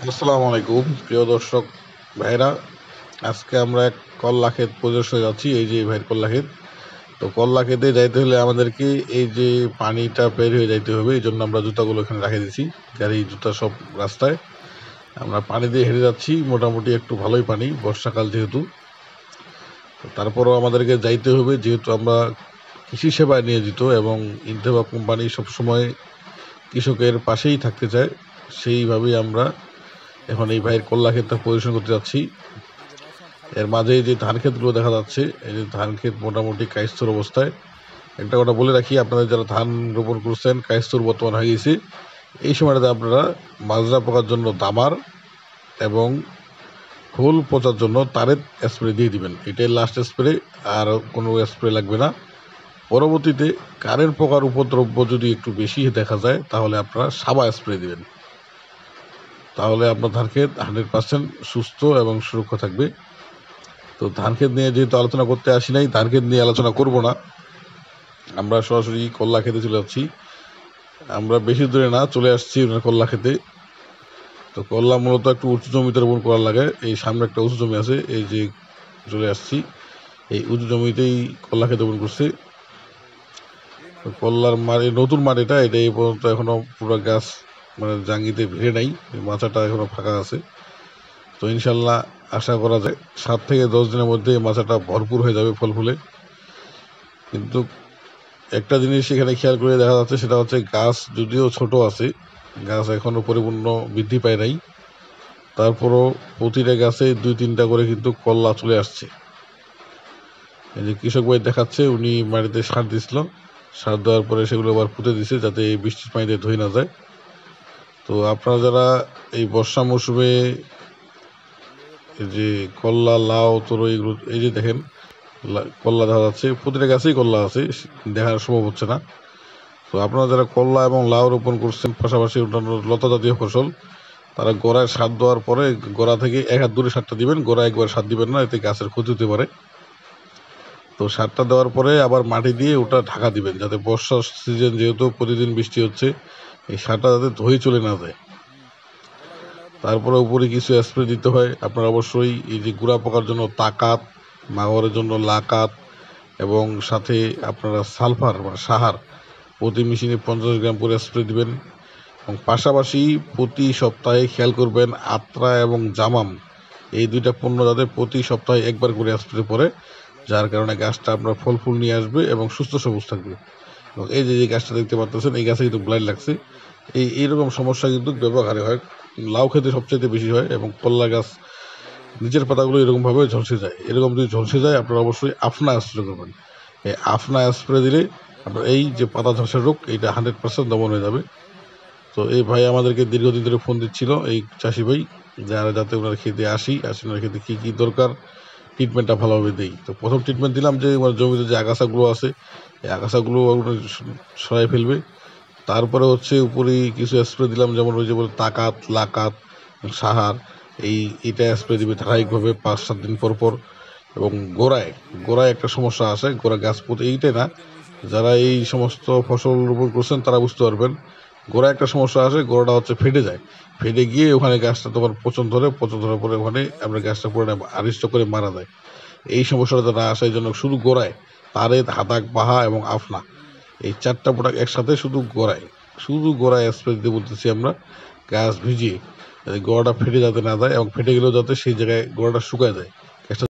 আসসালামু আলাইকুম প্রিয় দর্শক ভাইরা। আজকে আমরা এক কল্লা ক্ষেত পরিদর্শনে যাচ্ছি। এই যে ভাইয়ের কল্লা ক্ষেত। তো কল্লা ক্ষেতে যাইতে হলে আমাদেরকে এই যে পানিটা বের হয়ে যাইতে হবে, এই জন্য আমরা জুতাগুলো এখানে রেখে দিয়েছি। গাড়ি জুতা সব রাস্তায় আমরা পানি দিয়ে হেঁটে যাচ্ছি। মোটামুটি একটু ভালোই পানি, বর্ষাকাল যেহেতু। তারপরও আমাদেরকে যাইতে হবে, যেহেতু আমরা কৃষি সেবায় নিয়োজিত এবং ইনতেফা কোম্পানি সবসময় কৃষকের পাশেই থাকতে চায়। সেইভাবেই আমরা এখন এই ভাইয়ের কল্লা ক্ষেতটা পরিদর্শন করতে যাচ্ছি। এর মাঝে যে ধান ক্ষেতগুলো দেখা যাচ্ছে, এই যে ধান ক্ষেত মোটামুটি কায়স্থর অবস্থায়। একটা কথা বলে রাখি, আপনাদের যারা ধান রোপণ করছেন, কায়স্থর বর্তমান হয়ে গেছে, এই সময়টাতে আপনারা মাজরা পোকার জন্য দামার এবং ফুল পচার জন্য তারের স্প্রে দিয়ে দিবেন। এটাই লাস্ট স্প্রে, আর কোনো স্প্রে লাগবে না। পরবর্তীতে কারেন্ট পোকার উপদ্রব্য যদি একটু বেশি দেখা যায়, তাহলে আপনারা সাবা স্প্রে দিবেন। তাহলে আপনার ধান ক্ষেত 100% সুস্থ এবং সুরক্ষা থাকবে। তো ধান ক্ষেত নিয়ে যেহেতু আলোচনা করতে আসি নাই, ধান ক্ষেত নিয়ে আলোচনা করব না। আমরা সরাসরি কল্লা খেতে চলে যাচ্ছি। আমরা বেশি দূরে না, চলে আসছি কল্লা খেতে। তো কল্লা মূলত একটু উঁচু জমিতে রোপণ করার লাগে। এই সামনে একটা উঁচু জমি আছে, এই যে চলে আসছি। এই উঁচু জমিতেই কল্লা খেতে রোপণ করছে। কল্লার মাটি, নতুন মাটিটা, এটা এই পর্যন্ত এখনো পুরো গাছ মানে জাঙ্গিতে ভিড়ে নাই, মাচাটা এখনো ফাঁকা আছে। তো ইনশাল্লাহ আশা করা যায় 7 থেকে 10 দিনের মধ্যে মাচাটা ভরপুর হয়ে যাবে ফল ফুলে। কিন্তু একটা জিনিস এখানে খেয়াল করে দেখা যাচ্ছে, সেটা হচ্ছে গাছ যদিও ছোট আছে, গাছ এখনো পরিপূর্ণ বৃদ্ধি পায় নাই, তারপরও প্রতিটা গাছে 2-3টা করে কিন্তু কল্লা চলে আসছে। এই যে কৃষক ভাই দেখাচ্ছে, উনি মাটিতে সার দিছিল, সার দেওয়ার পরে সেগুলো আবার পুঁতে দিছে যাতে এই বৃষ্টির পানিতে ধুয়ে না যায়। তো আপনারা যারা এই বর্ষা মৌসুমে এই যে কল্লা, লাউ, তরই, এগুলো এই যে দেখেন কল্লা দেখা যাচ্ছে, প্রতিটা গাছেই কল্লা আছে, দেখার সম্ভব হচ্ছে না। তো আপনারা যারা কল্লা এবং লাউ রোপণ করছেন, পাশাপাশি অন্যান্য লতা জাতীয় ফসল, তারা গোড়ায় সার দেওয়ার পরে গোড়া থেকে 1 হাত দূরে সারটা দিবেন। গোড়ায় একবার সার দিবেন না, এতে গাছের ক্ষতি হতে পারে। তো সারটা দেওয়ার পরে আবার মাটি দিয়ে ওটা ঢাকা দিবেন, যাতে বর্ষার সিজন যেহেতু প্রতিদিন বৃষ্টি হচ্ছে, এই সারটা যাতে ধুয়ে চলে না যায়। তারপরে উপরে কিছু স্প্রে দিতে হয়। আপনারা অবশ্যই এই যে গুড়া পোকার জন্য তাকাত, মাগরের জন্য লাকাত, এবং সাথে আপনারা সালফার বা সাহার প্রতি মেশিনে 50 গ্রাম করে স্প্রে দিবেন। এবং পাশাপাশি প্রতি সপ্তাহে খেয়াল করবেন আত্রা এবং জামাম, এই 2টা পণ্য যাতে প্রতি সপ্তাহে একবার করে স্প্রে পড়ে, যার কারণে গাছটা আপনার ফল ফুল নিয়ে আসবে এবং সুস্থ সবুজ থাকবে। এবং এই যে গাছটা দেখতে পাচ্ছেন, এই গাছে কিন্তু ব্লাইট লাগছে। এইরকম সমস্যা কিন্তু ব্যবহারে হয়, লাউ খেতে সবচেয়ে বেশি হয়। এবং কল্লা গাছ নিচের পাতাগুলো এরকমভাবে ঝলসে যায়। এরকম যদি ঝলসে যায়, আপনারা অবশ্যই আফনা স্প্রে করবেন। এই আফনা স্প্রে দিলে আপনার এই যে পাতা ঝলসার রোগ, এটা 100% দমন হয়ে যাবে। তো এই ভাই আমাদেরকে দীর্ঘদিন ধরে ফোন দিচ্ছিল, এই চাষি ভাই, যাতে ওনার খেতে আসি ওনার খেতে কী কী দরকার, ট্রিটমেন্টটা ভালোভাবে দেই। তো প্রথম ট্রিটমেন্ট দিলাম যে জমিতে যে আগাছাগুলো আছে, এই আগাছাগুলো সরাই ফেলবে। তারপরে হচ্ছে উপরে কিছু স্প্রে দিলাম, যেমন ওই যে বলে তাকাত, লাকাত, সাহার, এইটা স্প্রে দিবে ধারাবাহিকভাবে 5-7 দিন পর পর। এবং গোড়ায় গোড়ায় একটা সমস্যা আছে, গোড়া গাছ পুঁতে, এইটাই না, যারা এই সমস্ত ফসল রোপণ করছেন তারা বুঝতে পারবেন। গোড়ায় একটা সমস্যা আসে, গোড়াটা হচ্ছে ফেটে যায়, ফেটে গিয়ে ওখানে গাছটা তোমার পচন ধরে, পচন ধরার পরে ওখানে আমরা গাছটা পুরো আড়িষ্ট করে মারা যায়। এই সমস্যাটা না আসার জন্য শুধু গোড়ায় তারেদ, হাতাক, বাহা এবং আফনা, এই 4টা প্রোডাক্ট একসাথে শুধু গোড়ায় স্প্রে দিতে বলতেছি আমরা, গাছ ভিজিয়ে, যাতে গোড়াটা ফেটে যাতে না যায়, এবং ফেটে গেলেও যাতে সেই জায়গায় গোড়াটা শুকায় যায়।